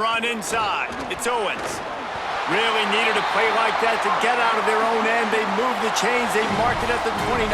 run inside. It's Owens. Really needed a play like that to get out of their own end. They move the chains. They mark it at the 29.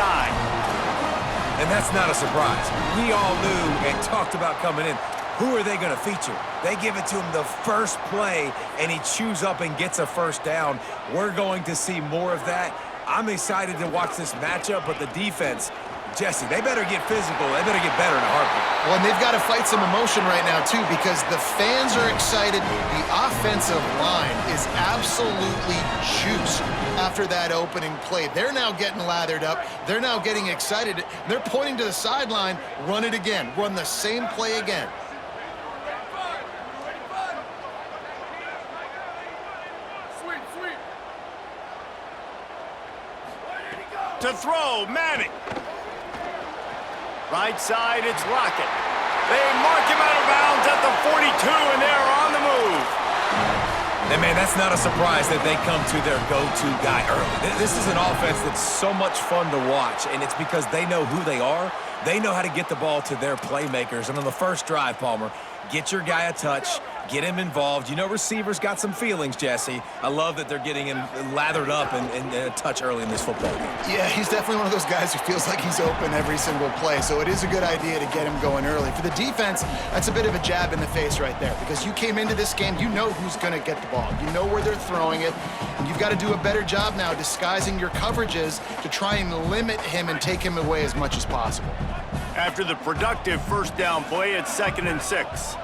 And that's not a surprise. We all knew and talked about coming in. Who are they going to feature? They give it to him the first play, and he chews up and gets a first down. We're going to see more of that. I'm excited to watch this matchup, but the defense, Jesse, they better get physical. They better get better in a heartbeat. Well, and they've got to fight some emotion right now, too, because the fans are excited. The offensive line is absolutely juiced after that opening play. They're now getting lathered up. They're now getting excited. They're pointing to the sideline. Run it again. Run the same play again. To throw, Manning. Right side, it's Lockett. They mark him out of bounds at the 42, and they're on the move. And, man, that's not a surprise that they come to their go-to guy early. This is an offense that's so much fun to watch, and it's because they know who they are. They know how to get the ball to their playmakers. And on the first drive, Palmer, get your guy a touch, get him involved. You know receivers got some feelings, Jesse. I love that they're getting him lathered up and a touch early in this football game. Yeah, he's definitely one of those guys who feels like he's open every single play, so it is a good idea to get him going early. For the defense, that's a bit of a jab in the face right there, because you came into this game, you know who's going to get the ball. You know where they're throwing it, and you've got to do a better job now disguising your coverages to try and limit him and take him away as much as possible. After the productive first down play, it's 2nd and 6.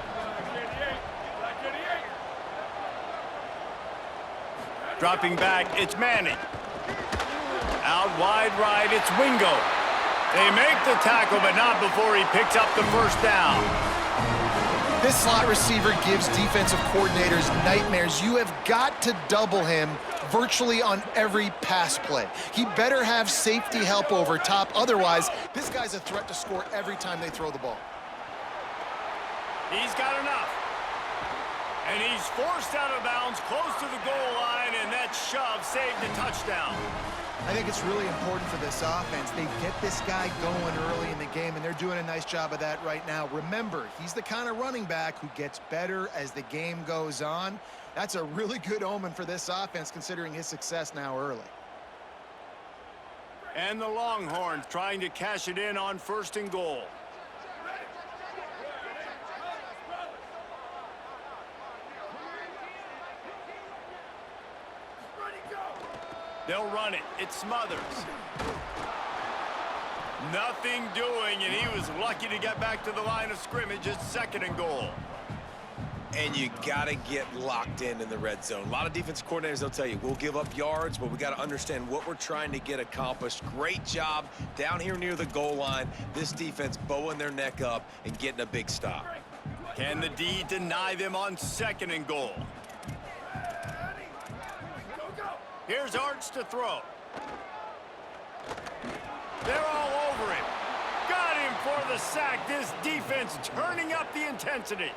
Dropping back, it's Manning. Out wide right, it's Wingo. They make the tackle, but not before he picks up the first down. This slot receiver gives defensive coordinators nightmares. You have got to double him virtually on every pass play. He better have safety help over top. Otherwise, this guy's a threat to score every time they throw the ball. He's got enough. And he's forced out of bounds close to the goal line, and that shove saved a touchdown. I think it's really important for this offense. They get this guy going early in the game, and they're doing a nice job of that right now. Remember, he's the kind of running back who gets better as the game goes on. That's a really good omen for this offense, considering his success now early. And the Longhorns trying to cash it in on 1st and goal. They'll run it. It's Smothers. Nothing doing, and he was lucky to get back to the line of scrimmage. It's 2nd and goal. And you got to get locked in the red zone. A lot of defense coordinators, they'll tell you, we'll give up yards, but we got to understand what we're trying to get accomplished. Great job down here near the goal line. This defense bowing their neck up and getting a big stop. Can the D deny them on 2nd and goal? Here's Arch to throw. They're all over him. Got him for the sack. This defense turning up the intensity.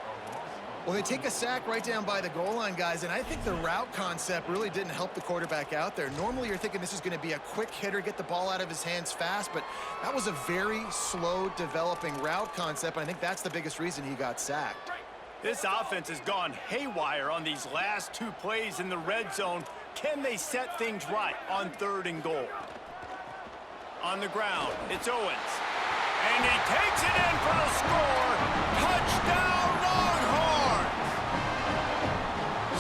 Well, they take a sack right down by the goal line, guys, and I think the route concept really didn't help the quarterback out there. Normally, you're thinking this is going to be a quick hitter, get the ball out of his hands fast, but that was a very slow developing route concept, and I think that's the biggest reason he got sacked. This offense has gone haywire on these last 2 plays in the red zone. Can they set things right on 3rd and goal? On the ground, it's Owens. And he takes it in for the score. Touchdown, Longhorns!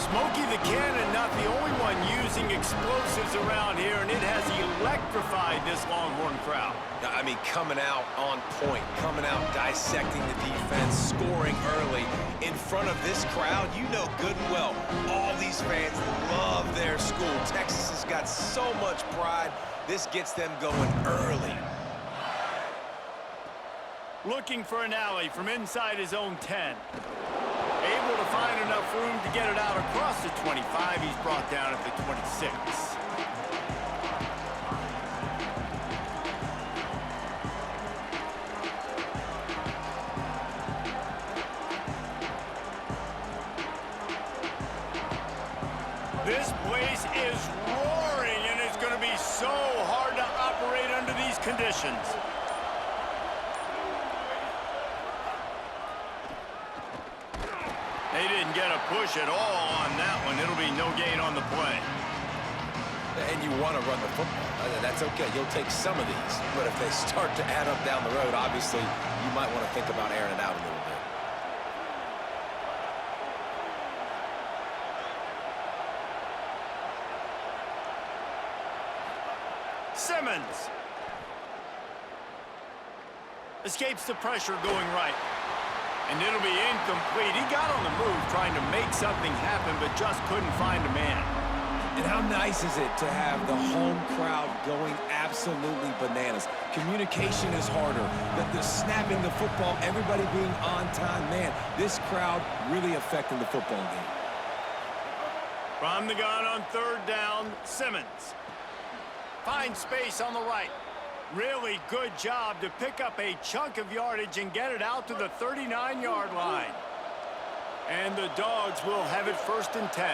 Smokey the Cannon, not the only one using explosives around here, and it has electrified this Longhorn crowd. I mean, coming out on point, coming out dissecting the defense, scoring early in front of this crowd. You know good and well, all these fans love their school. Texas has got so much pride. This gets them going early. Looking for an alley from inside his own 10. Able to find enough room to get it out across the 25. He's brought down at the 26. This place is roaring, and it's going to be so hard to operate under these conditions. They didn't get a push at all on that one. It'll be no gain on the play. And you want to run the football. That's okay. You'll take some of these. But if they start to add up down the road, obviously, you might want to think about airing it out a little bit. Simmons escapes the pressure going right. And it'll be incomplete. He got on the move trying to make something happen, but just couldn't find a man. And how nice is it to have the home crowd going absolutely bananas? Communication is harder. The snapping the football, everybody being on time. Man, this crowd really affecting the football game. From the gun on third down, Simmons finds space on the right. Really good job to pick up a chunk of yardage and get it out to the 39-yard line. And the Dogs will have it 1st and 10.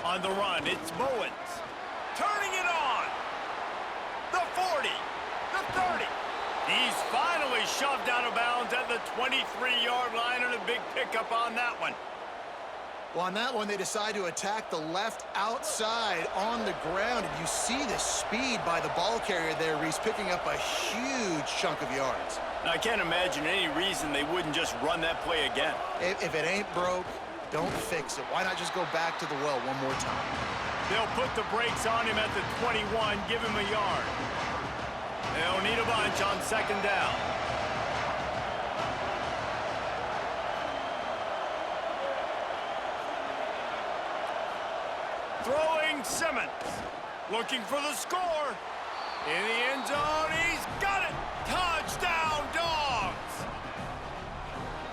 On the run, it's Bowens. Turning it on. The 40, the 30. He's finally shoved out of bounds at the 23-yard line, and a big pickup on that one. Well, on that one, they decide to attack the left outside on the ground, and you see the speed by the ball carrier there, Reese, picking up a huge chunk of yards. Now, I can't imagine any reason they wouldn't just run that play again. If it ain't broke, don't fix it. Why not just go back to the well one more time? They'll put the brakes on him at the 21, give him a yard. They'll need a bunch on 2nd down. Throwing Simmons. Looking for the score. In the end zone, he's got it. Touchdown, Dogs!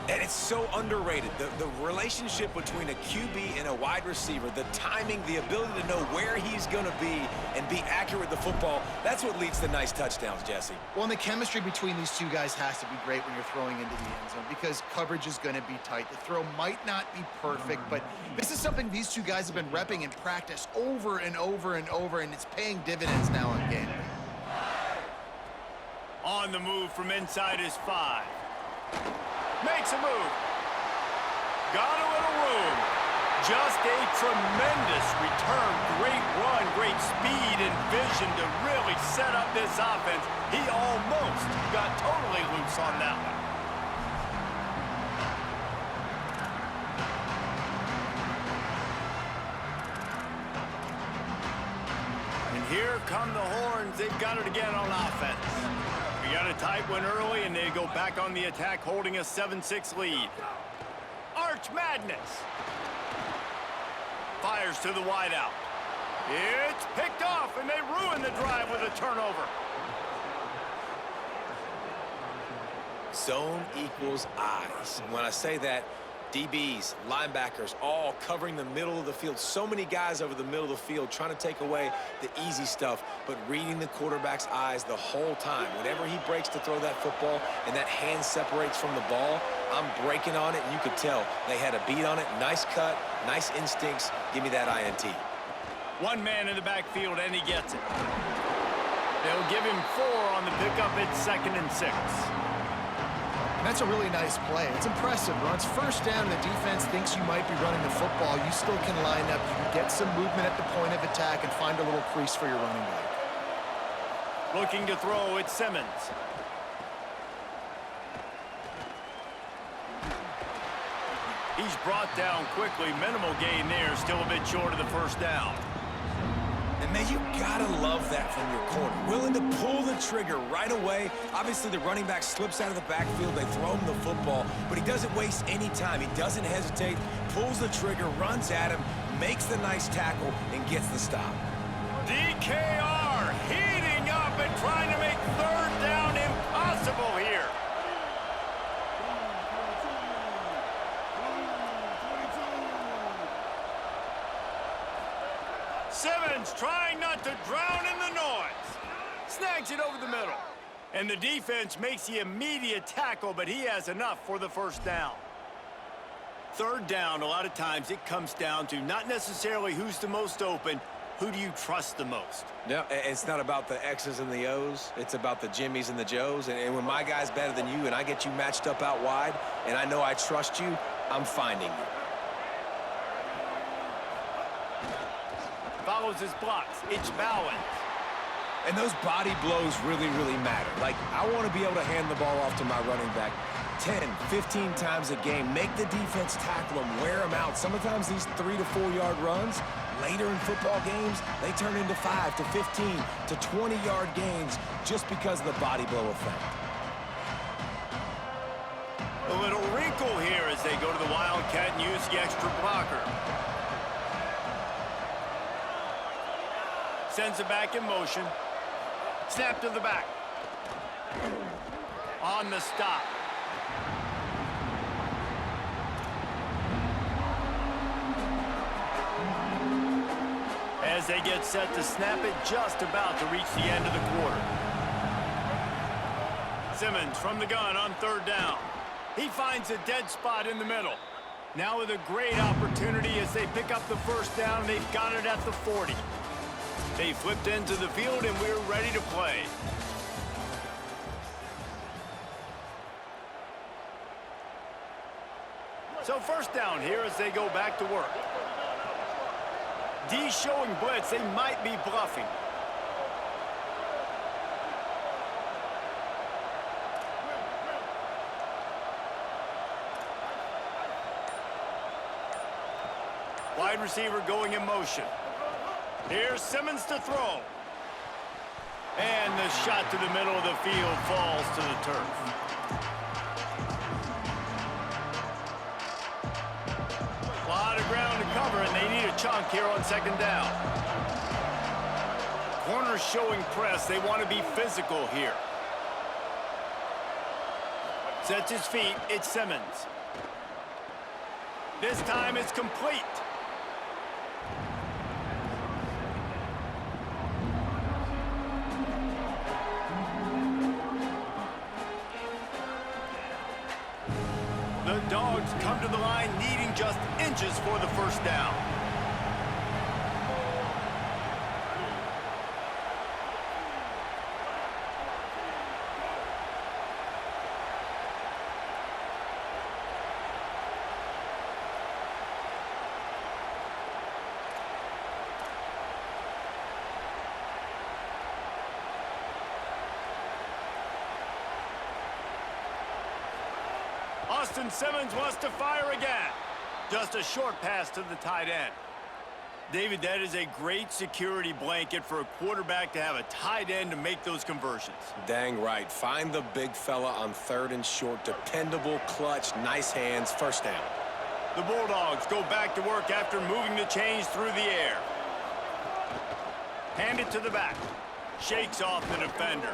And it's so underrated. The relationship between a QB and a wide receiver, the timing, the ability to know where he's going to be and be accurate with the football, that's what leads to nice touchdowns, Jesse. Well, and the chemistry between these two guys has to be great when you're throwing into the end zone because coverage is going to be tight. The throw might not be perfect, but this is something these two guys have been repping in practice over and over and over, and it's paying dividends now in game. On the move from inside his 5. Makes a move. Got a little room. Just a tremendous return. Great run, great speed and vision to really set up this offense. He almost got totally loose on that one. And here come the Horns. They've got it again on offense. We got a tight one early, and they go back on the attack, holding a 7-6 lead. Arch Madness. Fires to the wideout. It's picked off, and they ruin the drive with a turnover. Zone equals eyes. When I say that, DBs, linebackers, all covering the middle of the field. So many guys over the middle of the field trying to take away the easy stuff, but reading the quarterback's eyes the whole time. Whenever he breaks to throw that football and that hand separates from the ball, I'm breaking on it, and you could tell they had a beat on it. Nice cut, nice instincts. Give me that INT. One man in the backfield, and he gets it. They'll give him 4 on the pickup. It's 2nd and 6. That's a really nice play. It's impressive. Once first down, the defense thinks you might be running the football. You still can line up. You can get some movement at the point of attack and find a little crease for your running back. Looking to throw, it's Simmons. He's brought down quickly. Minimal gain there. Still a bit short of the 1st down. And man, you gotta love that from your corner. Willing to pull the trigger right away. Obviously, the running back slips out of the backfield. They throw him the football, but he doesn't waste any time. He doesn't hesitate, pulls the trigger, runs at him, makes the nice tackle, and gets the stop. DKR heating up and trying to make 3rd down impossible here. Simmons trying not to drown in the noise. Snags it over the middle. And the defense makes the immediate tackle, but he has enough for the 1st down. 3rd down, a lot of times it comes down to not necessarily who's the most open, Who do you trust the most? No, it's not about the X's and the O's. It's about the Jimmies and the Joes. And when my guy's better than you and I get you matched up out wide and I know I trust you, I'm finding you. Follows his blocks. It's Bowens. And those body blows really, really matter. Like, I want to be able to hand the ball off to my running back 10, 15 times a game. Make the defense tackle them, wear them out. Sometimes these 3 to 4 yard runs, later in football games, they turn into 5 to 15 to 20-yard gains just because of the body blow effect. A little wrinkle here as they go to the Wildcat and use the extra blocker. Sends it back in motion. Snap to the back. On the stop. As they get set to snap it, just about to reach the end of the quarter. Simmons from the gun on 3rd down. He finds a dead spot in the middle. Now with a great opportunity as they pick up the 1st down, they've got it at the 40. They flipped into the field and we're ready to play. So 1st down here as they go back to work. D showing blitz, they might be bluffing. Wide receiver going in motion. Here's Simmons to throw. And the shot to the middle of the field falls to the turf. A lot of ground to cover, and they need a chunk here on 2nd down. Corners showing press. They want to be physical here. Sets his feet. It's Simmons. This time it's complete. The Dogs come to the line needing just inches for the 1st down. Austin Simmons wants to fire again. Just a short pass to the tight end. David, that is a great security blanket for a quarterback to have a tight end to make those conversions. Dang right. Find the big fella on 3rd and short. Dependable, clutch, nice hands, 1st down. The Bulldogs go back to work after moving the chains through the air. Hand it to the back. Shakes off the defender.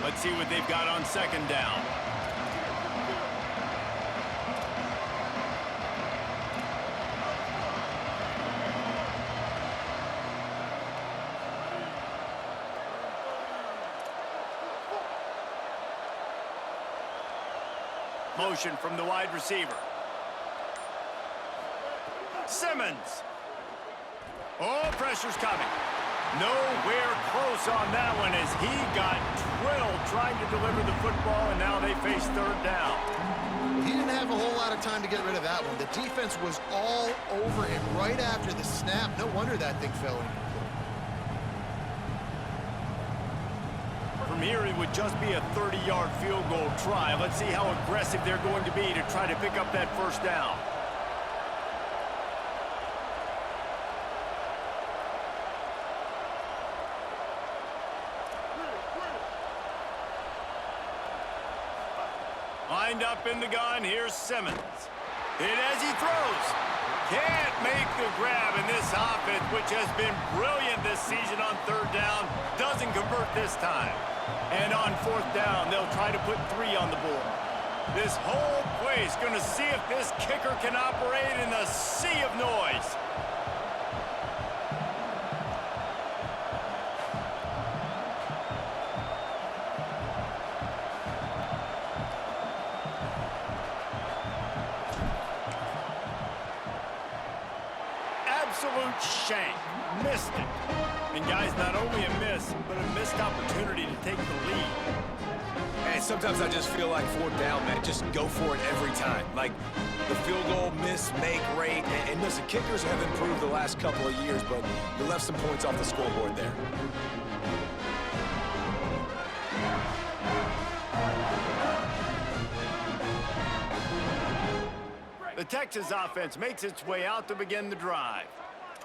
Let's see what they've got on 2nd down. Motion from the wide receiver. Simmons. Oh, pressure's coming. Nowhere close on that one as he got drilled trying to deliver the football, and now they face 3rd down. He didn't have a whole lot of time to get rid of that one. The defense was all over him right after the snap. No wonder that thing fell incomplete. From here, it would just be a 30-yard field goal try. Let's see how aggressive they're going to be to try to pick up that 1st down. Lined up in the gun, here's Simmons. Hit as he throws. Can't make the grab, and this offense, which has been brilliant this season on third down, doesn't convert this time. And on fourth down, they'll try to put 3 on the board. This whole place going to see if this kicker can operate in the sea of noise. Absolute shank. Missed it. And guys, not only a miss, but a missed opportunity to take the lead. And sometimes I just feel like fourth down, man, just go for it every time. Like the field goal miss, make rate. And listen, kickers have improved the last couple of years, but you left some points off the scoreboard there. The Texas offense makes its way out to begin the drive.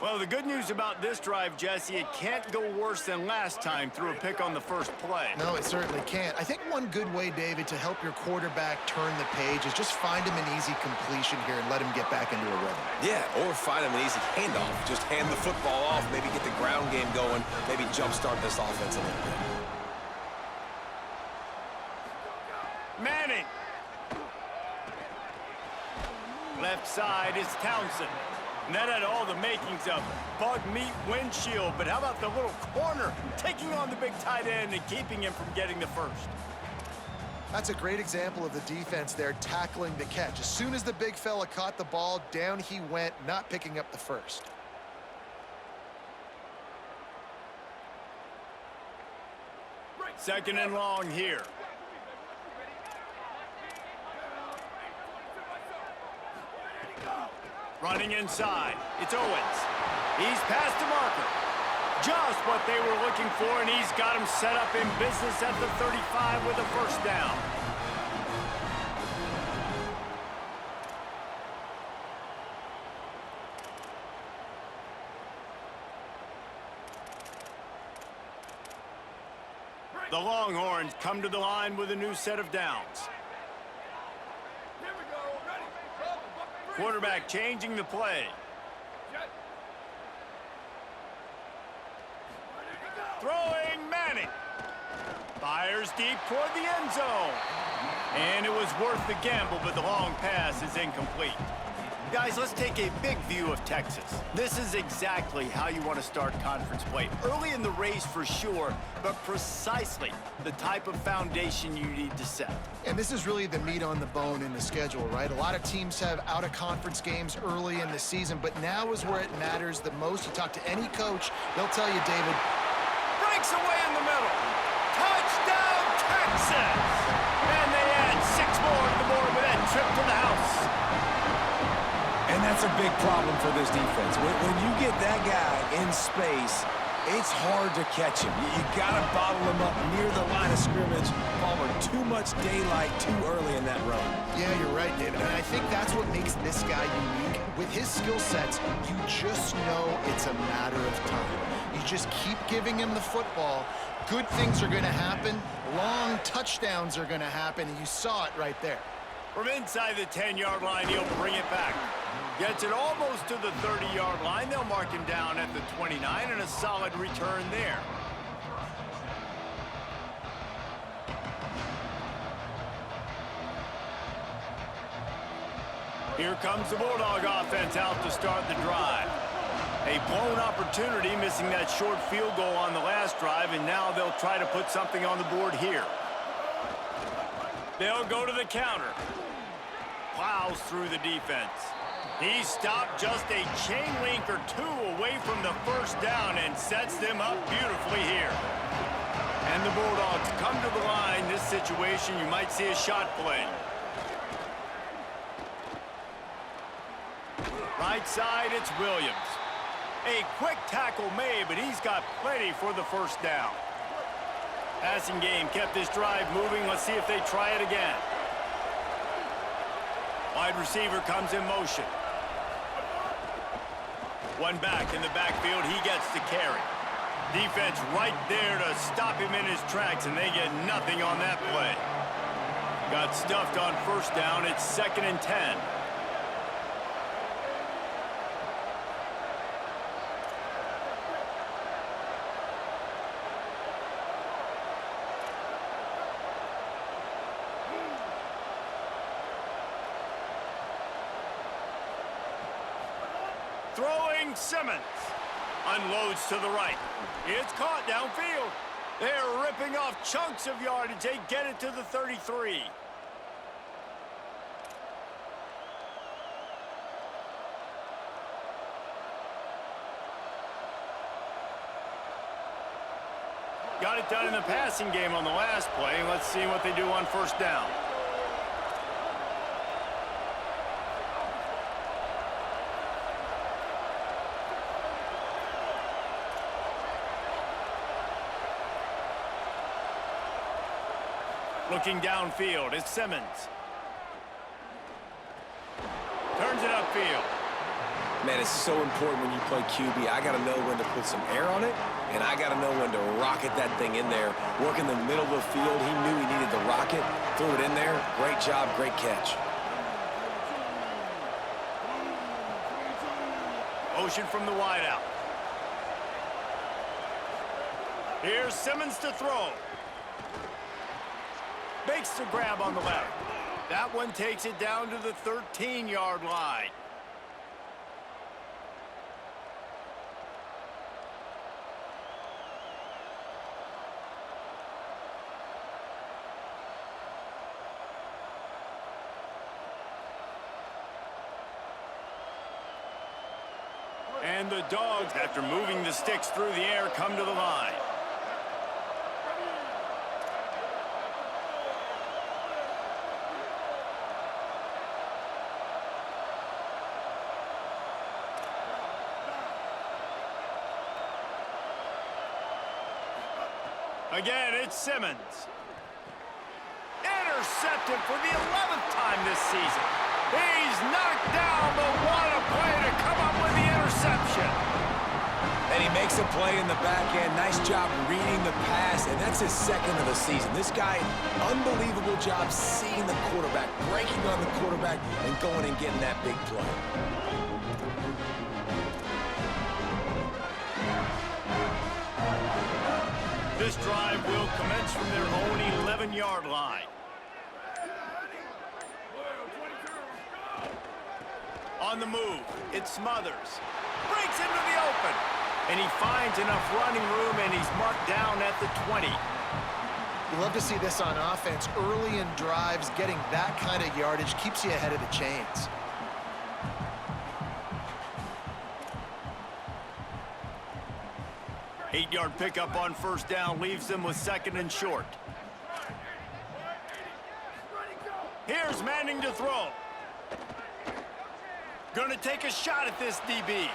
Well, the good news about this drive, Jesse, it can't go worse than last time through a pick on the first play. No, it certainly can't. I think one good way, David, to help your quarterback turn the page is just find him an easy completion here and let him get back into a rhythm. Yeah, or find him an easy handoff. Just hand the football off, maybe get the ground game going, maybe jumpstart this offense a little bit. Manning. Left side is Townsend. And that had all the makings of bug meat windshield. But how about the little corner taking on the big tight end and keeping him from getting the first? That's a great example of the defense there tackling the catch. As soon as the big fella caught the ball, down he went, not picking up the first. Second and long here. Running inside, it's Owens. He's past the marker. Just what they were looking for, and he's got him set up in business at the 35 with a first down. The Longhorns come to the line with a new set of downs. Quarterback changing the play. Throwing Manning. Fires deep toward the end zone. And it was worth the gamble, but the long pass is incomplete. Guys, let's take a big view of Texas. This is exactly how you want to start conference play. Early in the race for sure, but precisely the type of foundation you need to set. And this is really the meat on the bone in the schedule, right? A lot of teams have out-of-conference games early in the season, but now is where it matters the most. You talk to any coach, they'll tell you, David. Breaks away in the middle. Touchdown, Texas! And they add 6 more to the board with that trip to the house. And that's a big problem for this defense. When you get that guy in space, it's hard to catch him. You got to bottle him up near the line of scrimmage. Palmer, too much daylight too early in that run. Yeah, you're right, David. And I think that's what makes this guy unique. With his skill sets, you just know it's a matter of time. You just keep giving him the football. Good things are going to happen. Long touchdowns are going to happen. And you saw it right there. From inside the 10-yard line, he'll bring it back. Gets it almost to the 30-yard line. They'll mark him down at the 29, and a solid return there. Here comes the Bulldog offense out to start the drive. A blown opportunity, missing that short field goal on the last drive, and now they'll try to put something on the board here. They'll go to the counter. Plows through the defense. He stopped just a chain link or 2 away from the first down and sets them up beautifully here. And the Bulldogs come to the line. This situation, you might see a shot play. Right side, it's Williams. A quick tackle made, but he's got plenty for the first down. Passing game kept this drive moving. Let's see if they try it again. Wide receiver comes in motion. One back in the backfield, he gets the carry. Defense right there to stop him in his tracks, and they get nothing on that play. Got stuffed on first down. It's 2nd and 10. Throwing Simmons. Unloads to the right. It's caught downfield. They're ripping off chunks of yardage. They get it to the 33. Got it done in the passing game on the last play. Let's see what they do on first down. Looking downfield, it's Simmons. Turns it upfield. Man, it's so important when you play QB. I got to know when to put some air on it, and I got to know when to rocket that thing in there. Work in the middle of the field. He knew he needed the rocket. Threw it in there. Great job, great catch. Motion from the wideout. Here's Simmons to throw. Makes the grab on the left. That one takes it down to the 13-yard line. And the Dogs, after moving the sticks through the air, come to the line. Again, it's Simmons. Intercepted for the 11th time this season. He's knocked down, but what a play to come up with the interception. And he makes a play in the back end. Nice job reading the pass, and that's his second of the season. This guy, unbelievable job seeing the quarterback, breaking on the quarterback, and going and getting that big play. This drive will commence from their own 11-yard line. On the move, it's Smothers. Breaks into the open. And he finds enough running room, and he's marked down at the 20. You love to see this on offense. Early in drives, getting that kind of yardage keeps you ahead of the chains. Eight-yard pickup on first down leaves them with second and short. Here's Manning to throw. Gonna take a shot at this DB.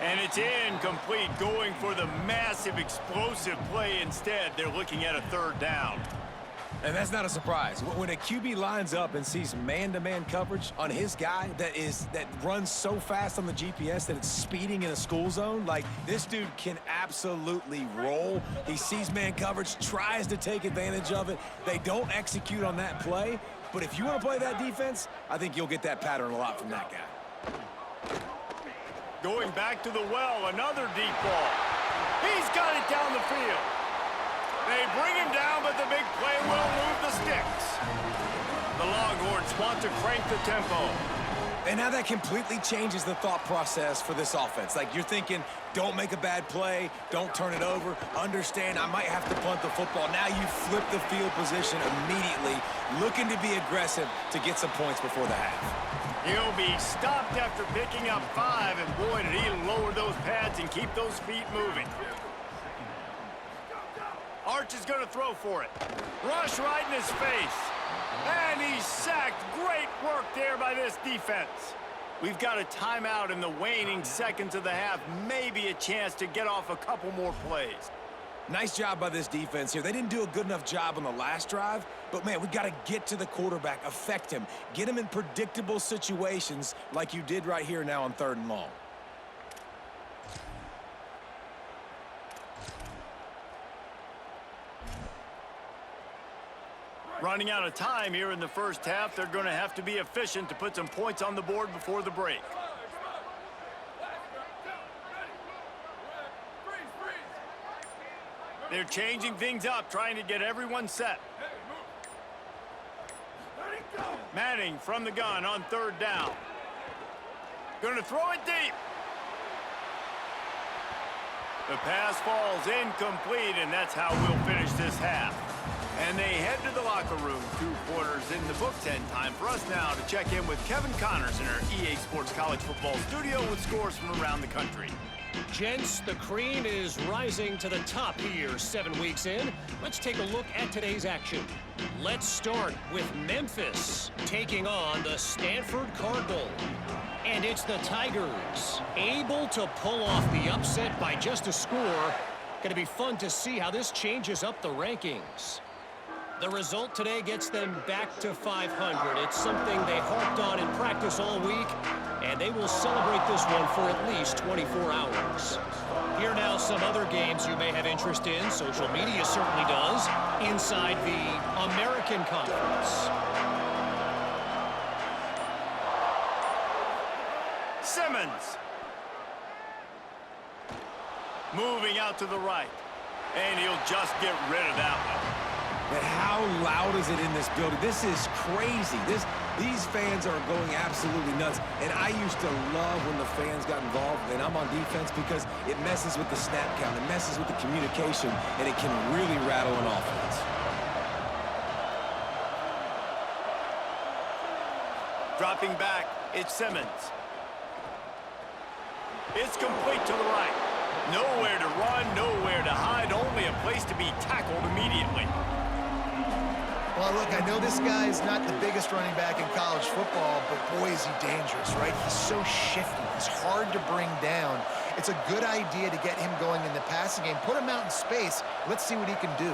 And it's incomplete, going for the massive explosive play instead. They're looking at a third down. And that's not a surprise. When a QB lines up and sees man-to-man coverage on his guy that runs so fast on the GPS that it's speeding in a school zone, like, this dude can absolutely roll. He sees man coverage, tries to take advantage of it. They don't execute on that play. But if you want to play that defense, I think you'll get that pattern a lot from that guy. Going back to the well, another deep ball. He's got it down the field. They bring him down, but the big play will move the sticks. The Longhorns want to crank the tempo. And now that completely changes the thought process for this offense. Like, you're thinking, don't make a bad play, don't turn it over, understand I might have to punt the football. Now you flip the field position immediately, looking to be aggressive to get some points before the half. He'll be stopped after picking up 5, and boy, did he lower those pads and keep those feet moving. Arch is going to throw for it. Rush right in his face. And he's sacked. Great work there by this defense. We've got a timeout in the waning seconds of the half. Maybe a chance to get off a couple more plays. Nice job by this defense here. They didn't do a good enough job on the last drive, but, man, we've got to get to the quarterback, affect him, get him in predictable situations like you did right here now on 3rd and long. Running out of time here in the first half. They're going to have to be efficient to put some points on the board before the break. They're changing things up, trying to get everyone set. Manning from the gun on 3rd down. Gonna throw it deep. The pass falls incomplete, and that's how we'll finish this half. And they head to the locker room. 2 quarters in the books, and time for us now to check in with Kevin Connors in our EA Sports College Football studio with scores from around the country. Gents, the cream is rising to the top here 7 weeks in. Let's take a look at today's action. Let's start with Memphis taking on the Stanford Cardinal. And it's the Tigers able to pull off the upset by just a score. Going to be fun to see how this changes up the rankings. The result today gets them back to 500. It's something they harped on in practice all week, and they will celebrate this one for at least 24 hours. Here now some other games you may have interest in. Social media certainly does. Inside the American Conference. Simmons. Moving out to the right. And he'll just get rid of that one. But how loud is it in this building? This is crazy. These fans are going absolutely nuts. And I used to love when the fans got involved, and I'm on defense, because it messes with the snap count, it messes with the communication, and it can really rattle an offense. Dropping back, it's Simmons. It's complete to the right. Nowhere to run, nowhere to hide, only a place to be tackled immediately. Well, look, I know this guy's not the biggest running back in college football, but boy, is he dangerous, right? He's so shifty. He's hard to bring down. It's a good idea to get him going in the passing game. Put him out in space. Let's see what he can do.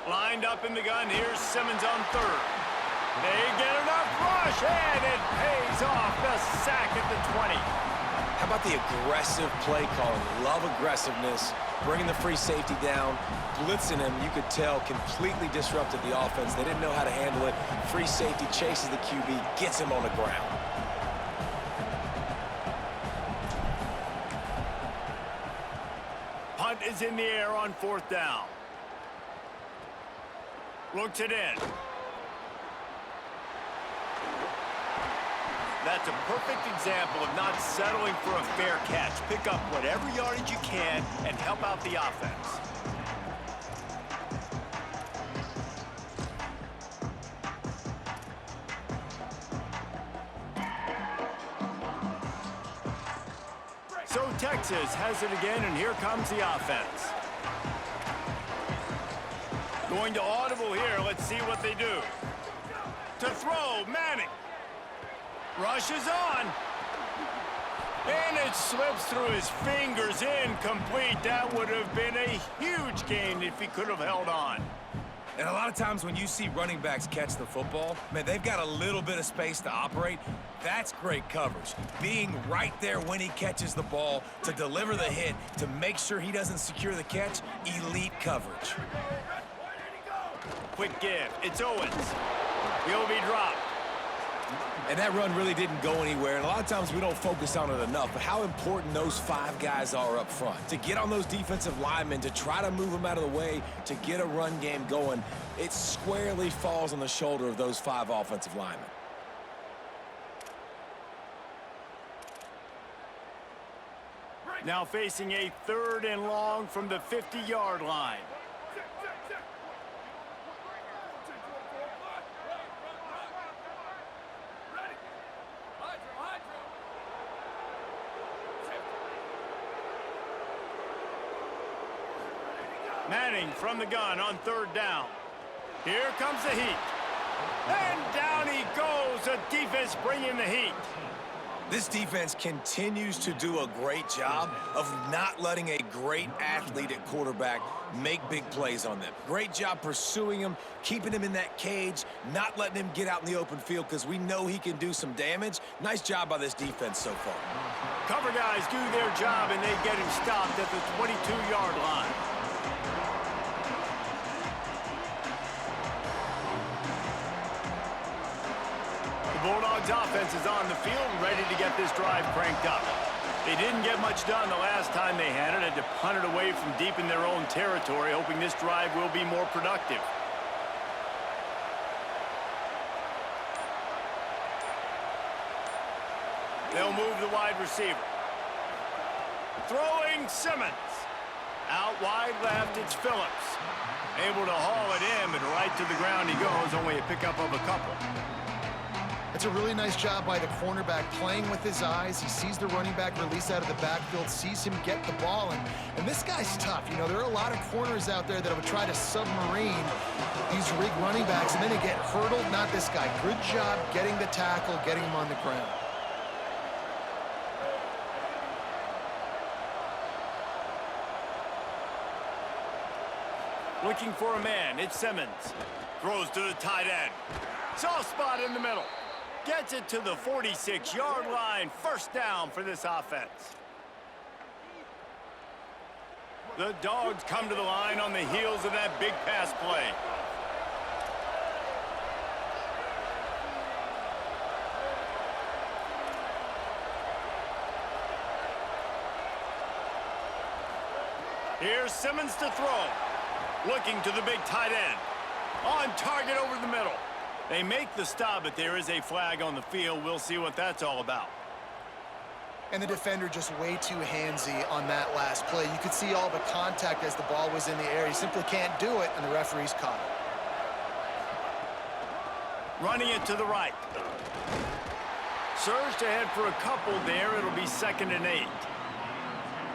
Lined up in the gun, here's Simmons on third. They get enough rush, and it pays off. The sack at the 20. How about the aggressive play calling? Love aggressiveness, bringing the free safety down, blitzing him. You could tell completely disrupted the offense. They didn't know how to handle it. Free safety chases the QB, gets him on the ground. Punt is in the air on 4th down. Looks it in. That's a perfect example of not settling for a fair catch. Pick up whatever yardage you can and help out the offense. So Texas has it again, and here comes the offense. Going to audible here. Let's see what they do. To throw, Manning. Rushes on. And it slips through his fingers, incomplete. That would have been a huge gain if he could have held on. And a lot of times when you see running backs catch the football, man, they've got a little bit of space to operate. That's great coverage. Being right there when he catches the ball, to deliver the hit, to make sure he doesn't secure the catch, elite coverage. Quick give. It's Owens. He'll be dropped. And that run really didn't go anywhere. And a lot of times we don't focus on it enough, but how important those 5 guys are up front. To get on those defensive linemen, to try to move them out of the way, to get a run game going, it squarely falls on the shoulder of those 5 offensive linemen. Now facing a 3rd and long from the 50-yard line. Manning from the gun on 3rd down. Here comes the heat. And down he goes. The defense bringing the heat. This defense continues to do a great job of not letting a great athlete at quarterback make big plays on them. Great job pursuing him, keeping him in that cage, not letting him get out in the open field because we know he can do some damage. Nice job by this defense so far. Cover guys do their job, and they get him stopped at the 22-yard line. The Bulldogs offense is on the field, ready to get this drive cranked up. They didn't get much done the last time they had it, had to punt it away from deep in their own territory, hoping this drive will be more productive. They'll move the wide receiver. Throwing Simmons. Out wide left, it's Phillips. Able to haul it in, but right to the ground he goes, only a pickup of a couple. It's a really nice job by the cornerback playing with his eyes. He sees the running back release out of the backfield, sees him get the ball, and this guy's tough. You know, there are a lot of corners out there that would try to submarine these rig running backs, and then they get hurdled. Not this guy. Good job getting the tackle, getting him on the ground. Looking for a man, it's Simmons. Throws to the tight end. Soft spot in the middle. Gets it to the 46-yard line. First down for this offense. The Dogs come to the line on the heels of that big pass play. Here's Simmons to throw. Looking to the big tight end. On target over the middle. They make the stop, but there is a flag on the field. We'll see what that's all about. And the defender just way too handsy on that last play. You could see all the contact as the ball was in the air. He simply can't do it, and the referee's caught it. Running it to the right. Surged ahead for a couple there. It'll be 2nd and 8.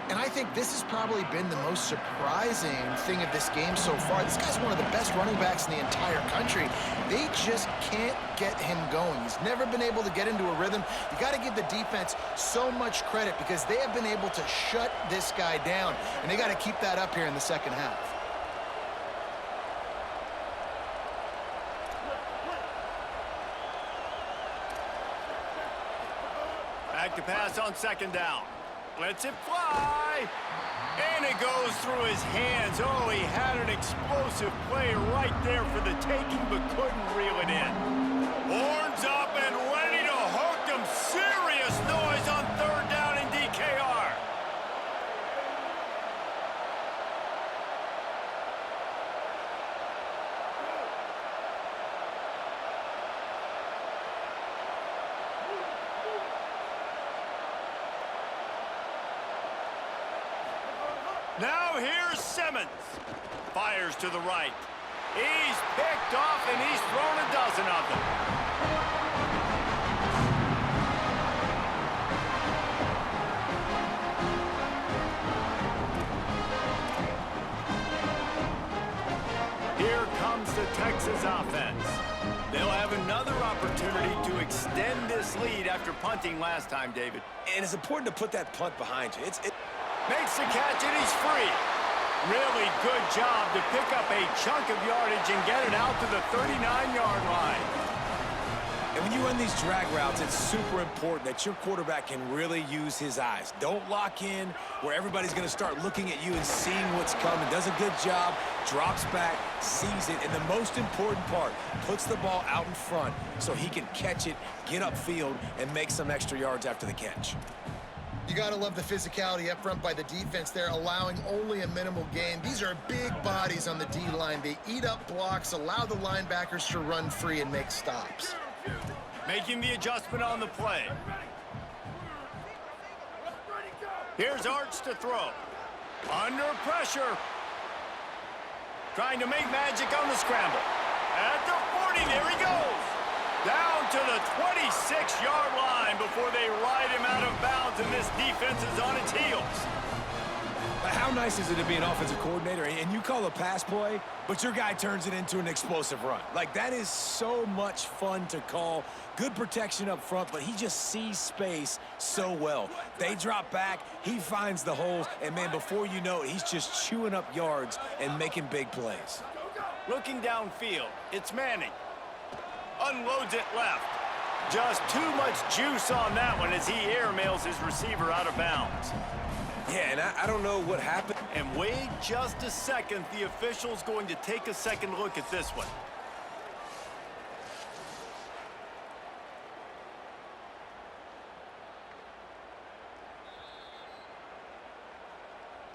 And I think this has probably been the most surprising thing of this game so far. This guy's one of the best running backs in the entire country. They just can't get him going. He's never been able to get into a rhythm. You got to give the defense so much credit because they have been able to shut this guy down. And they got to keep that up here in the second half. Back to pass on 2nd down. Lets it fly. And it goes through his hands. Oh, he had an explosive play right there for the taking, but couldn't reel it in. Horns up and ready to hook him. Serious noise on 3rd down in DKR. Now here's Simmons. Fires to the right. He's picked off and he's thrown a dozen of them. Here comes the Texas offense. They'll have another opportunity to extend this lead after punting last time, David. And it's important to put that punt behind you. Makes the catch and he's free. Really good job to pick up a chunk of yardage and get it out to the 39-yard line. And when you run these drag routes, it's super important that your quarterback can really use his eyes. Don't lock in where everybody's going to start looking at you and seeing what's coming. Does a good job, drops back, sees it, and the most important part, puts the ball out in front so he can catch it, get upfield, and make some extra yards after the catch. You got to love the physicality up front by the defense there, allowing only a minimal gain. These are big bodies on the D-line. They eat up blocks, allow the linebackers to run free and make stops. Making the adjustment on the play. Here's Arch to throw. Under pressure. Trying to make magic on the scramble. At the 40, there he goes. Down to the 26-yard line before they ride him out of bounds, and this defense is on its heels. How nice is it to be an offensive coordinator and you call a pass play, but your guy turns it into an explosive run? Like, that is so much fun to call. Good protection up front, but he just sees space so well. They drop back, he finds the holes, and, man, before you know it, he's just chewing up yards and making big plays. Looking downfield, it's Manning. Unloads it left. Just too much juice on that one as he airmails his receiver out of bounds. Yeah, and I don't know what happened. And wait just a second. The official's going to take a second look at this one.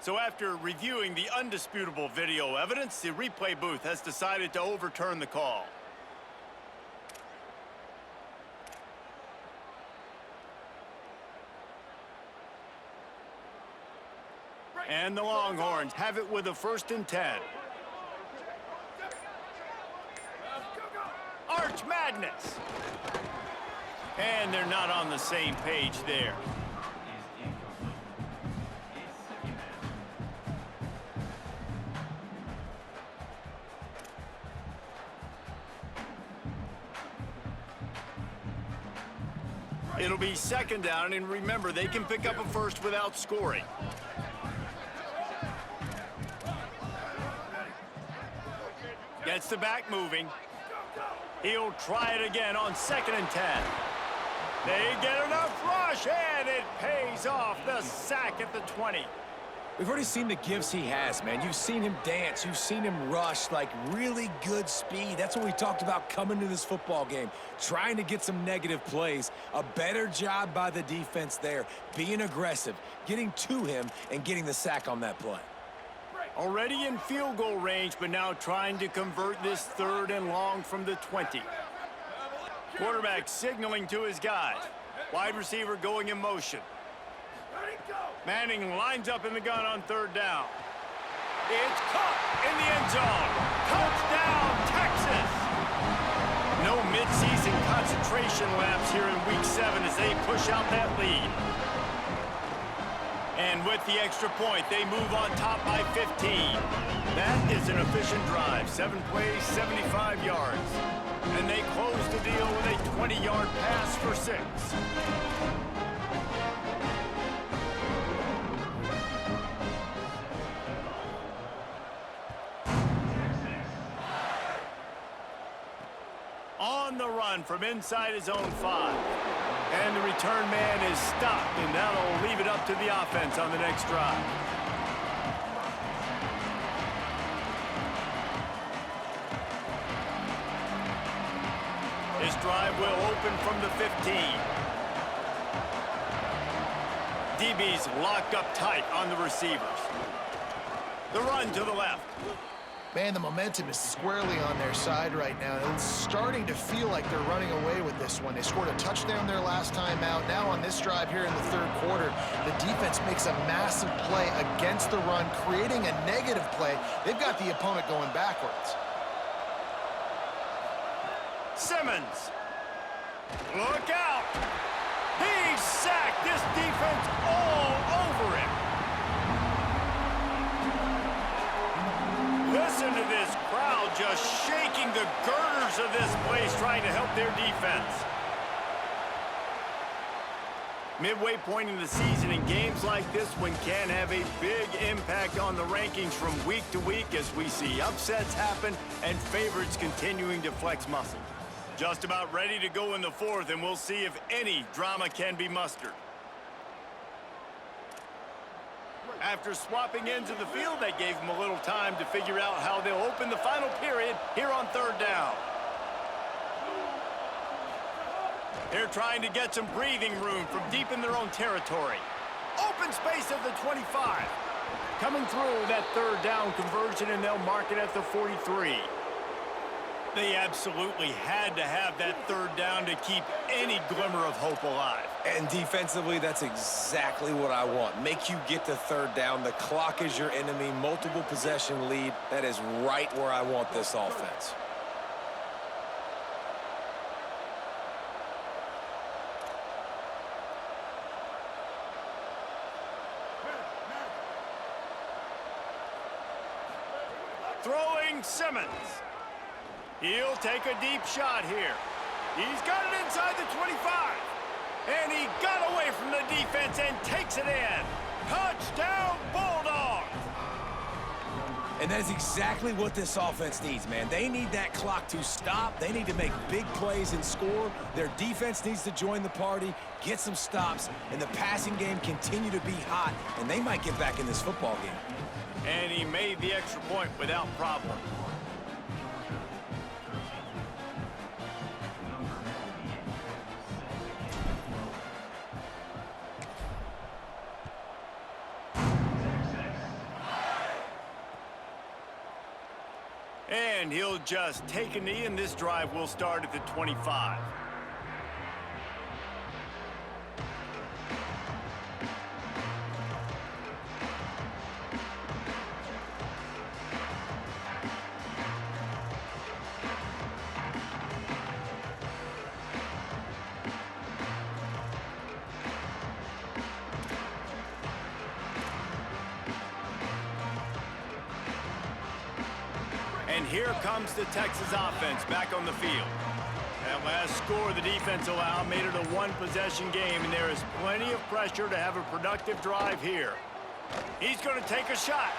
So after reviewing the undisputable video evidence, the replay booth has decided to overturn the call. And the Longhorns have it with a 1st and 10. Arch Madness! And they're not on the same page there. It'll be 2nd down, and remember, they can pick up a first without scoring. Gets the back moving. He'll try it again on 2nd and 10. They get enough rush, and it pays off. The sack at the 20. We've already seen the gifts he has, man. You've seen him dance. You've seen him rush, like really good speed. That's what we talked about coming to this football game, trying to get some negative plays. A better job by the defense there, being aggressive, getting to him, and getting the sack on that play. Already in field goal range, but now trying to convert this 3rd and long from the 20. Quarterback signaling to his guys. Wide receiver going in motion. Manning lines up in the gun on 3rd down. It's caught in the end zone. Touchdown, Texas! No midseason concentration laps here in Week 7 as they push out that lead. And with the extra point, they move on top by 15. That is an efficient drive. 7 plays, 75 yards. And they close the deal with a 20-yard pass for 6. On the run from inside his own 5. And the return man is stopped, and that'll leave it up to the offense on the next drive. This drive will open from the 15. DB's locked up tight on the receivers. The run to the left. Man, the momentum is squarely on their side right now. It's starting to feel like they're running away with this one. They scored a touchdown their last time out. Now on this drive here in the 3rd quarter, the defense makes a massive play against the run, creating a negative play. They've got the opponent going backwards. Simmons. Look out. He's sacked. This defense all over him. Listen to this crowd just shaking the girders of this place, trying to help their defense. Midway point in the season, and games like this one can have a big impact on the rankings from week to week as we see upsets happen and favorites continuing to flex muscle. Just about ready to go in the 4th, and we'll see if any drama can be mustered. After swapping ends of the field, that gave them a little time to figure out how they'll open the final period here on 3rd down. They're trying to get some breathing room from deep in their own territory. Open space at the 25. Coming through that 3rd down conversion, and they'll mark it at the 43. They absolutely had to have that 3rd down to keep any glimmer of hope alive. And defensively, that's exactly what I want. Make you get the 3rd down. The clock is your enemy. Multiple possession lead. That is right where I want this offense. Throwing Simmons. He'll take a deep shot here. He's got it inside the 25. And he got away from the defense and takes it in. Touchdown, Bulldogs! And that is exactly what this offense needs, man. They need that clock to stop. They need to make big plays and score. Their defense needs to join the party, get some stops, and the passing game continue to be hot, and they might get back in this football game. And he made the extra point without problem. And he'll just take a knee, and this drive will start at the 25. And here comes the Texas offense back on the field. That last score the defense allowed made it a one-possession game, and there is plenty of pressure to have a productive drive here. He's going to take a shot.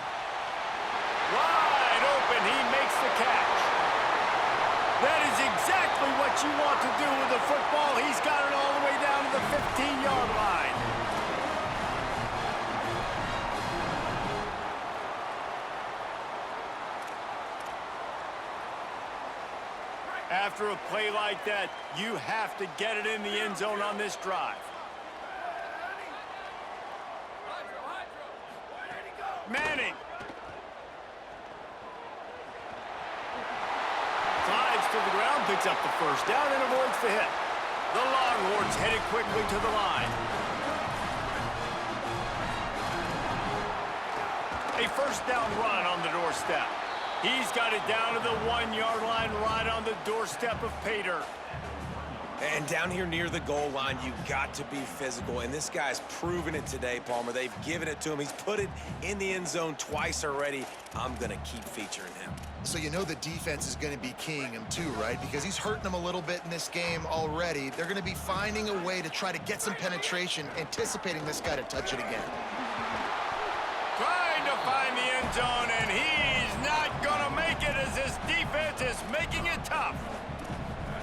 Wide open, he makes the catch. That is exactly what you want to do with the football. He's got it all the way down to the 15-yard line. After a play like that, you have to get it in the end zone on this drive. Manning. Slides to the ground, picks up the first down, and avoids the hit. The Longhorns headed quickly to the line. A first down run on the doorstep. He's got it down to the 1-yard line, right on the doorstep of Pater. And down here near the goal line, you got to be physical. And this guy's proven it today, Palmer. They've given it to him. He's put it in the end zone twice already. I'm going to keep featuring him. So you know the defense is going to be keying him too, right? Because he's hurting them a little bit in this game already. They're going to be finding a way to try to get some penetration, anticipating this guy to touch it again. Trying to find the end zone, and he's not going to make it as this defense is making it tough.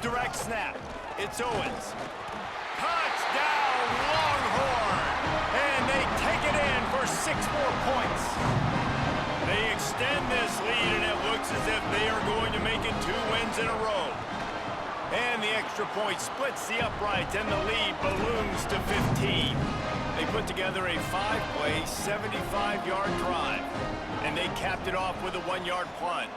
Direct snap. It's Owens. Touchdown, Longhorn! And they take it in for 6 more points. They extend this lead, and it looks as if they are going to make it 2 wins in a row. And the extra point splits the uprights, and the lead balloons to 15. They put together a 5-play, 75-yard drive, and they capped it off with a 1-yard plunge.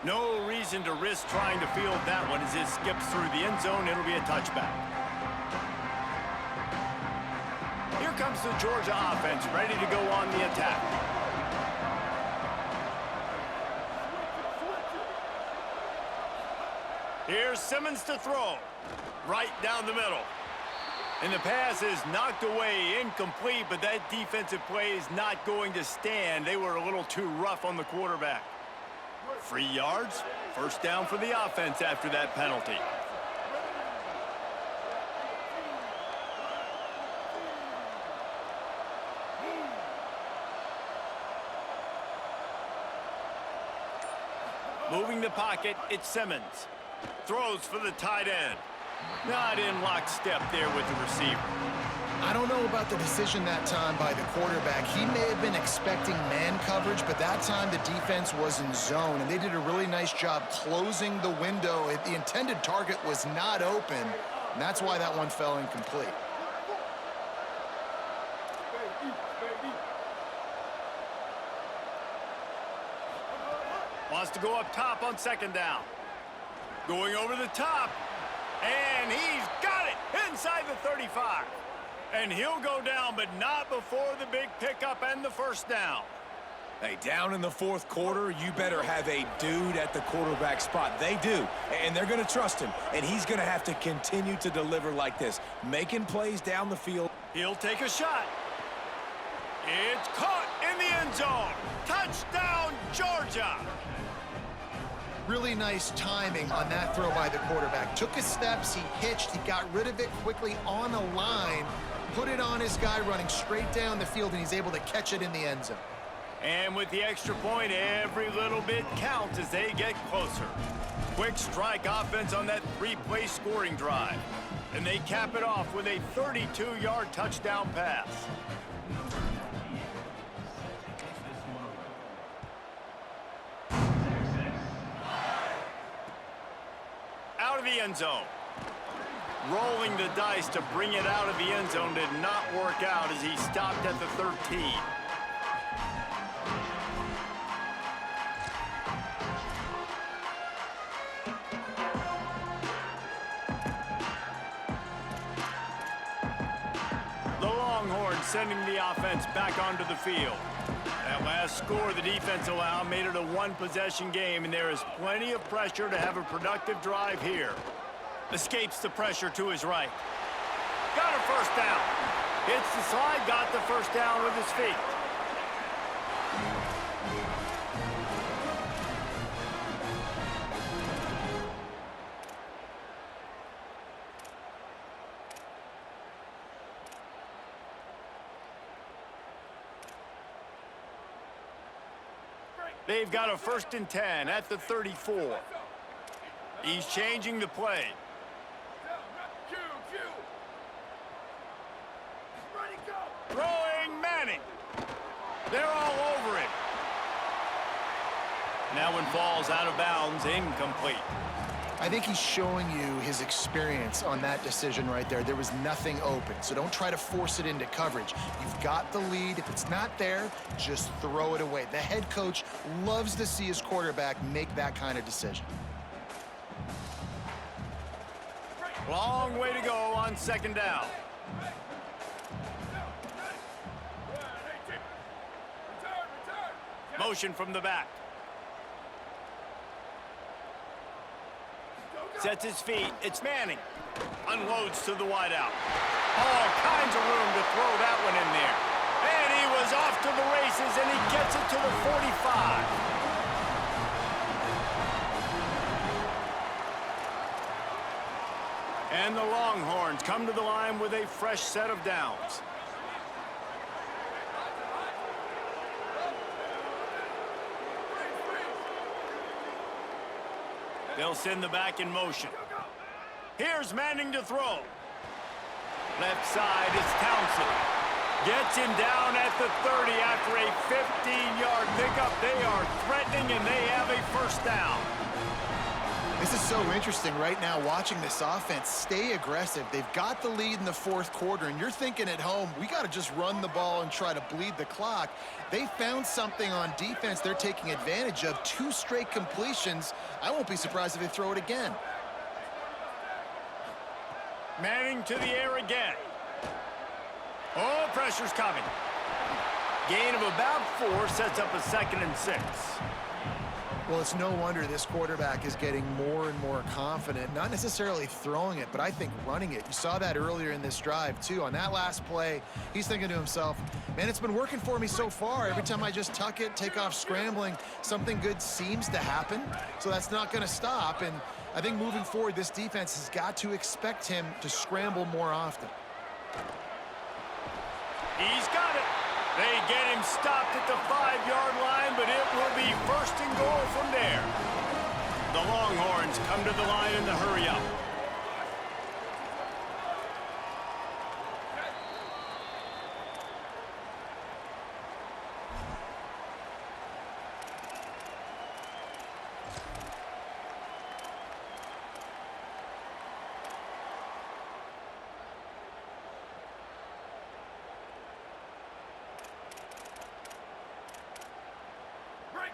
No reason to risk trying to field that one as it skips through the end zone. It'll be a touchback. Here comes the Georgia offense, ready to go on the attack. Here's Simmons to throw. Right down the middle. And the pass is knocked away, incomplete, but that defensive play is not going to stand. They were a little too rough on the quarterback. 3 yards, first down for the offense after that penalty. Moving the pocket, it's Simmons. Throws for the tight end. Not in lockstep there with the receiver. I don't know about the decision that time by the quarterback. He may have been expecting man coverage, but that time the defense was in zone, and they did a really nice job closing the window. The intended target was not open, and that's why that one fell incomplete. Wants to go up top on second down. Going over the top, and he's got it inside the 35. And he'll go down, but not before the big pickup and the first down. Hey, down in the fourth quarter, you better have a dude at the quarterback spot. They do, and they're going to trust him. And he's going to have to continue to deliver like this, making plays down the field. He'll take a shot. It's caught in the end zone. Touchdown, Georgia. Really nice timing on that throw by the quarterback. Took his steps, he hitched, he got rid of it quickly on a line, put it on his guy running straight down the field, and he's able to catch it in the end zone. And with the extra point, every little bit counts as they get closer. Quick strike offense on that 3-play scoring drive. And they cap it off with a 32-yard touchdown pass. Out of the end zone. Rolling the dice to bring it out of the end zone did not work out as he stopped at the 13. sending the offense back onto the field. That last score the defense allowed made it a one-possession game, and there is plenty of pressure to have a productive drive here. Escapes the pressure to his right. Got a first down. Hits the slide, got the first down with his feet. They've got a 1st and 10 at the 34. He's changing the play. Throwing Manning. They're all over it. That one falls out of bounds, incomplete. I think he's showing you his experience on that decision right there. There was nothing open, so don't try to force it into coverage. You've got the lead. If it's not there, just throw it away. The head coach loves to see his quarterback make that kind of decision. Long way to go on 2nd down. Motion from the back. Sets his feet. It's Manning. Unloads to the wideout. All kinds of room to throw that one in there. And he was off to the races, and he gets it to the 45. And the Longhorns come to the line with a fresh set of downs. They'll send the back in motion. Here's Manning to throw. Left side is Townsend. Gets him down at the 30 after a 15-yard pickup. They are threatening, and they have a 1st down. This is so interesting right now, watching this offense stay aggressive. They've got the lead in the 4th quarter, and you're thinking at home, we got to just run the ball and try to bleed the clock. They found something on defense they're taking advantage of. 2 straight completions. I won't be surprised if they throw it again. Manning to the air again. Oh, pressure's coming. Gain of about 4 sets up a 2nd and 6. Well, it's no wonder this quarterback is getting more and more confident, not necessarily throwing it, but I think running it. You saw that earlier in this drive, too. On that last play, he's thinking to himself, man, it's been working for me so far. Every time I just tuck it, take off scrambling, something good seems to happen, so that's not going to stop. And I think moving forward, this defense has got to expect him to scramble more often. He's got it. They get him stopped at the 5-yard line, but it will be 1st and goal from there. The Longhorns come to the line in the hurry-up.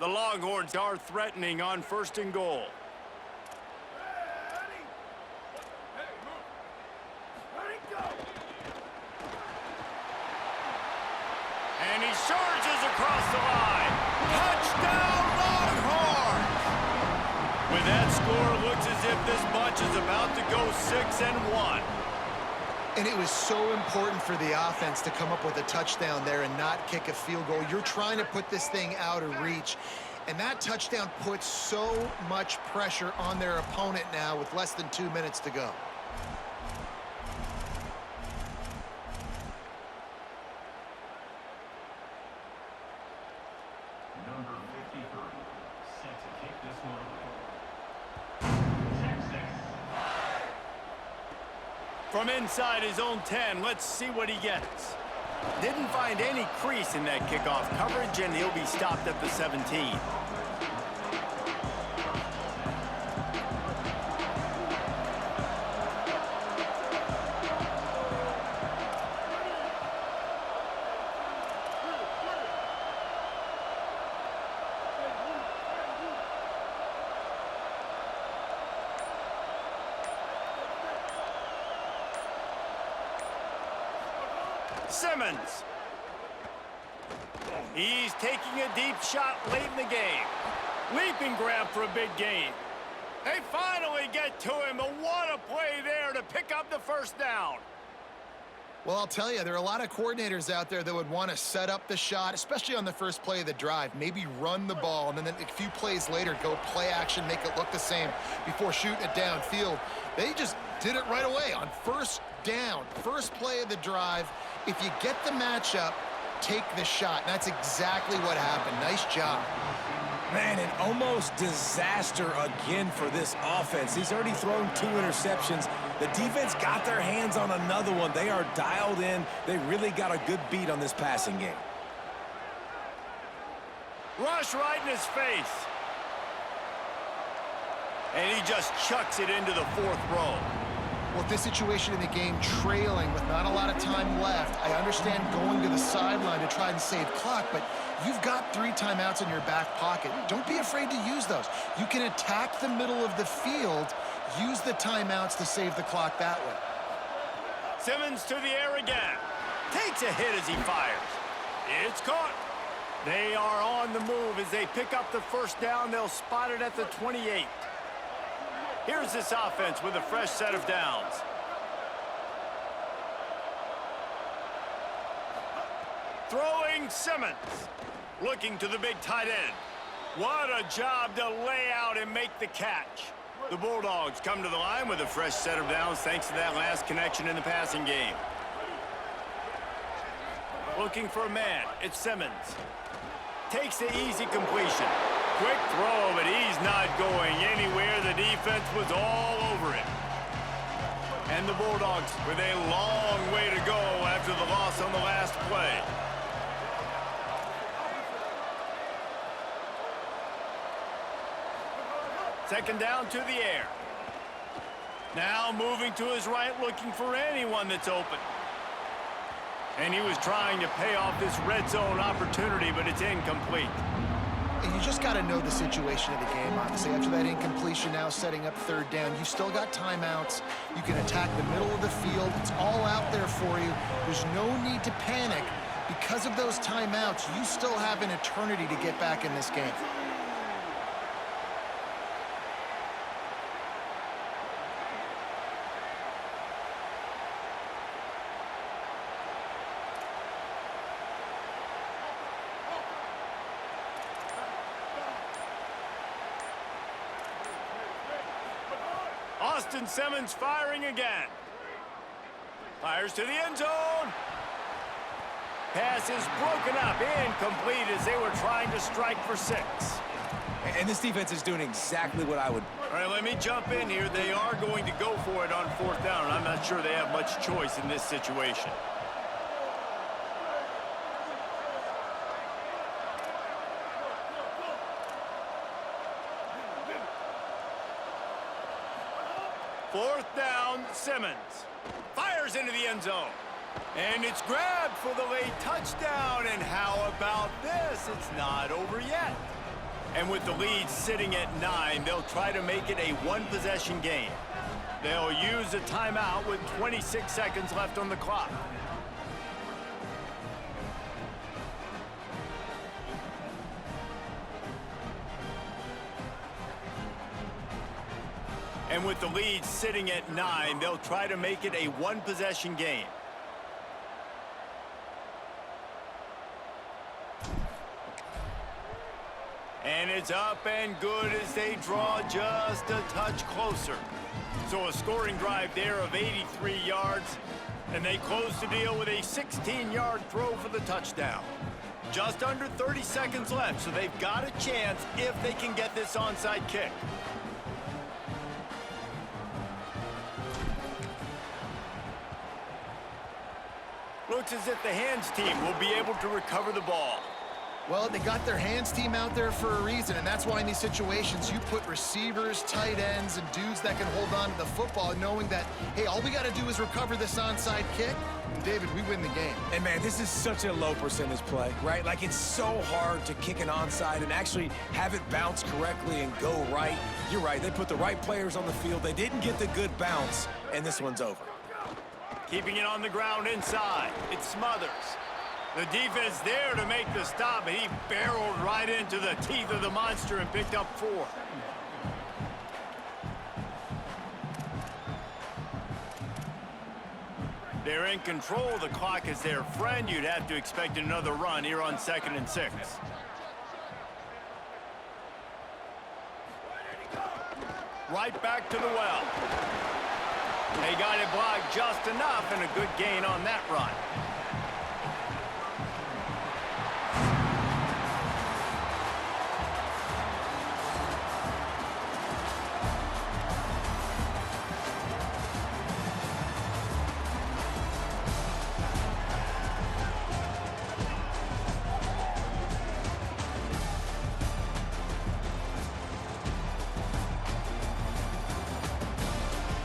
The Longhorns are threatening on 1st and goal. And he charges across the line. Touchdown, Longhorns! With that score, it looks as if this bunch is about to go 6-1. And it was so important for the offense to come up with a touchdown there and not kick a field goal. You're trying to put this thing out of reach. And that touchdown puts so much pressure on their opponent now with less than 2 minutes to go. Number 53, set to kick this one. Texas. From inside his own 10, let's see what he gets. Didn't find any crease in that kickoff coverage, and he'll be stopped at the 17. Simmons. He's taking a deep shot late in the game. Leaping grab for a big gain. They finally get to him, but what a play there to pick up the first down. Well, I'll tell you, there are a lot of coordinators out there that would want to set up the shot, especially on the first play of the drive, maybe run the ball, and then a few plays later go play action, make it look the same before shooting it downfield. They just did it right away on first down, first play of the drive. If you get the matchup, take the shot. And that's exactly what happened. Nice job. Man, an almost disaster again for this offense. He's already thrown 2 interceptions. The defense got their hands on another one. They are dialed in. They really got a good beat on this passing game. Rush right in his face. And he just chucks it into the 4th row. Well, this situation in the game, trailing with not a lot of time left, I understand going to the sideline to try and save clock, but you've got 3 timeouts in your back pocket. Don't be afraid to use those. You can attack the middle of the field, use the timeouts to save the clock that way. Simmons to the air again. Takes a hit as he fires. It's caught. They are on the move as they pick up the first down. They'll spot it at the 28. Here's this offense with a fresh set of downs. Throwing Simmons. Looking to the big tight end. What a job to lay out and make the catch. The Bulldogs come to the line with a fresh set of downs thanks to that last connection in the passing game. Looking for a man. It's Simmons. Takes the easy completion. Quick throw, but he's not going anywhere. The defense was all over it. And the Bulldogs with a long way to go after the loss on the last play. Second down to the air. Now moving to his right, looking for anyone that's open. And he was trying to pay off this red zone opportunity, but it's incomplete. And you just got to know the situation of the game, honestly. After that incompletion, now setting up 3rd down, you still got timeouts. You can attack the middle of the field. It's all out there for you. There's no need to panic. Because of those timeouts, you still have an eternity to get back in this game. Austin Simmons firing again. Fires to the end zone. Pass is broken up, incomplete as they were trying to strike for 6. And this defense is doing exactly what I would. All right, let me jump in here. They are going to go for it on 4th down, and I'm not sure they have much choice in this situation. Fourth down, Simmons. Fires into the end zone. And it's grabbed for the late touchdown. And how about this? It's not over yet. And with the lead sitting at 9, they'll try to make it a 1-possession game. They'll use a timeout with 26 seconds left on the clock. And with the lead sitting at 9, they'll try to make it a 1-possession game. And it's up and good as they draw just a touch closer. So a scoring drive there of 83 yards, and they close the deal with a 16-yard throw for the touchdown. Just under 30 seconds left, so they've got a chance if they can get this onside kick. Looks as if the hands team will be able to recover the ball. Well, they got their hands team out there for a reason, and that's why in these situations you put receivers, tight ends, and dudes that can hold on to the football, knowing that, hey, all we got to do is recover this onside kick, and David, we win the game. And man, this is such a low percentage play, right? Like, it's so hard to kick an onside and actually have it bounce correctly and go right. You're right, they put the right players on the field. They didn't get the good bounce, and this one's over. Keeping it on the ground inside. It's Smothers. The defense there to make the stop, and he barreled right into the teeth of the monster and picked up 4. They're in control. The clock is their friend. You'd have to expect another run here on 2nd and 6. Right back to the well. They got it blocked just enough, and a good gain on that run.